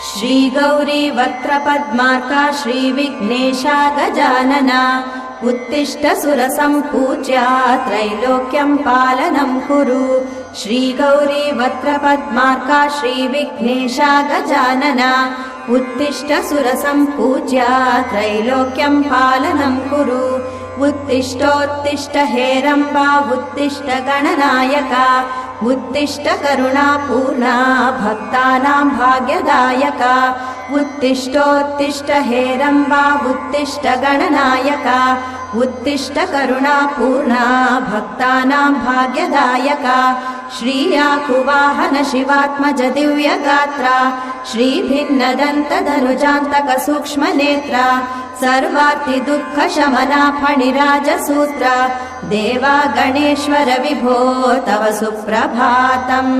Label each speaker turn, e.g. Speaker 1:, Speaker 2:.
Speaker 1: श्री गौरी वक्त्रपद्मार्का श्रीविघ्नेशा गजानना उत्तिष्ठ सुरसम्पूज्या त्रैलोक्यं पालनं कुरु। श्री गौरी वक्त्रपद्मार्का श्रीविघ्नेशा गजानना उत्तिष्ठ सुरसम्पूज्या त्रैलोक्यं पालनं कुरु। उत्तिष्ठोत्तिष्ठ हेरम्बा उत्तिष्ठ गणनायका उत्तिष्ठ करुणापूर्णा भक्तानां भाग्यदायका। उत्तिष्ठोत्तिष्ठ हेरम्बा उत्तिष्ठ गणनायका उत्तिष्ठ करुणापूर्णा भक्तानां भाग्यदायका। श्रीयाकुवाहन शिवात्मज दिव्यगात्रा श्रीभिन्नदन्तधनुजान्तक सूक्ष्मनेत्रा सर्वार्ति दुःख शमना फणिराजसूत्रा देवा गणेश्वर विभो तव सुप्रभातम्।